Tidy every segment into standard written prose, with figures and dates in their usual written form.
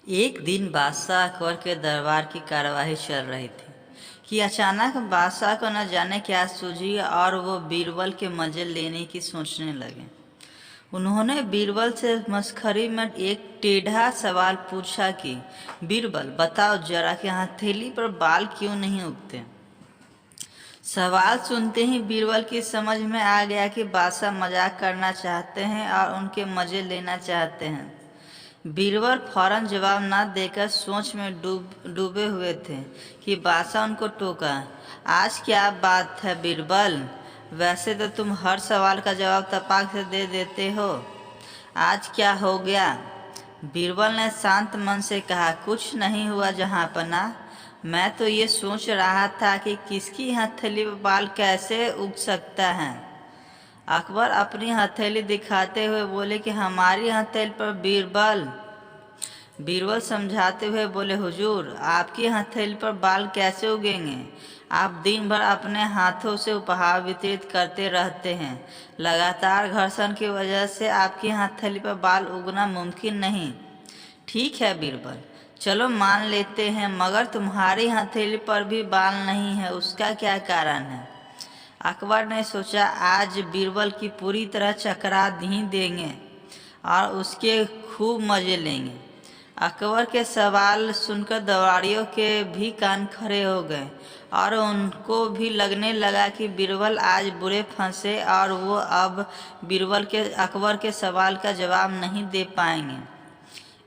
एक दिन बादशाह अकबर के दरबार की कार्यवाही चल रही थी कि अचानक बादशाह को न जाने क्या सूझी और वो बीरबल के मजे लेने की सोचने लगे। उन्होंने बीरबल से मस्खरी में एक टेढ़ा सवाल पूछा कि बीरबल बताओ जरा कि हथेली पर बाल क्यों नहीं उगते। सवाल सुनते ही बीरबल की समझ में आ गया कि बादशाह मजाक करना चाहते हैं और उनके मजे लेना चाहते हैं। बीरबल फौरन जवाब न देकर सोच में डूबे हुए थे कि बादशाह उनको टोका। आज क्या बात है बीरबल, वैसे तो तुम हर सवाल का जवाब तपाक से दे देते हो, आज क्या हो गया। बीरबल ने शांत मन से कहा, कुछ नहीं हुआ जहाँपना, मैं तो ये सोच रहा था कि किसकी हथेली पर बाल कैसे उग सकता है। अकबर अपनी हथेली दिखाते हुए बोले कि हमारी हथेली पर। बीरबल समझाते हुए बोले, हुजूर आपकी हथेली पर बाल कैसे उगेंगे, आप दिन भर अपने हाथों से उपहार वितरित करते रहते हैं, लगातार घर्षण की वजह से आपकी हथेली पर बाल उगना मुमकिन नहीं। ठीक है बीरबल, चलो मान लेते हैं, मगर तुम्हारी हथेली पर भी बाल नहीं है, उसका क्या कारण है। अकबर ने सोचा आज बीरबल की पूरी तरह चकरा ही देंगे और उसके खूब मजे लेंगे। अकबर के सवाल सुनकर दरबारियों के भी कान खड़े हो गए और उनको भी लगने लगा कि बीरबल आज बुरे फंसे और वो अब अकबर के सवाल का जवाब नहीं दे पाएंगे।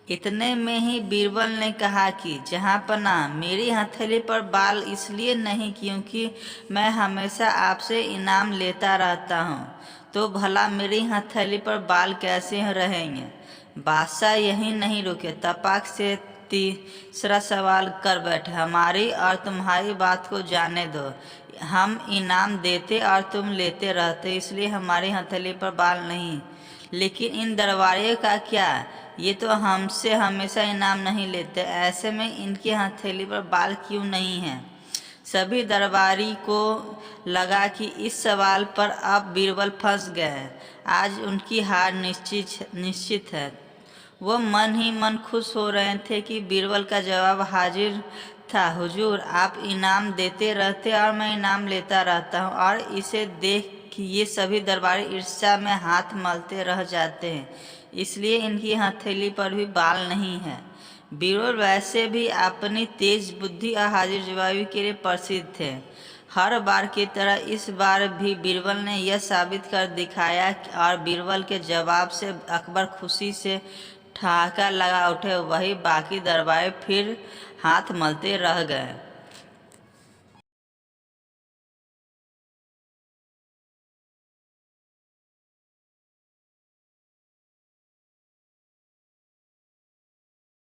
इतने में ही बीरबल ने कहा कि जहाँपना, मेरी हथेली पर बाल इसलिए नहीं क्योंकि मैं हमेशा आपसे इनाम लेता रहता हूँ, तो भला मेरी हथेली पर बाल कैसे रहेंगे। बादशाह यहीं नहीं रुके, तपाक से तीसरा सवाल कर बैठे, हमारी और तुम्हारी बात को जाने दो, हम इनाम देते और तुम लेते रहते, इसलिए हमारी हथेली पर बाल नहीं, लेकिन इन दरबारियों का क्या, ये तो हमसे हमेशा इनाम नहीं लेते, ऐसे में इनकी हथेली पर बाल क्यों नहीं है। सभी दरबारी को लगा कि इस सवाल पर अब बीरबल फंस गए हैं, आज उनकी हार निश्चित है। वो मन ही मन खुश हो रहे थे कि बीरबल का जवाब हाजिर था, हुजूर आप इनाम देते रहते और मैं इनाम लेता रहता हूँ, और इसे देख कि ये सभी दरबारी ईर्ष्या में हाथ मलते रह जाते हैं, इसलिए इनकी हथेली पर भी बाल नहीं है। बीरबल वैसे भी अपनी तेज बुद्धि और हाजिर जवाबी के लिए प्रसिद्ध थे। हर बार की तरह इस बार भी बीरबल ने यह साबित कर दिखाया और बीरबल के जवाब से अकबर खुशी से ठहाका लगा उठे, वही बाकी दरबारी फिर हाथ मलते रह गए।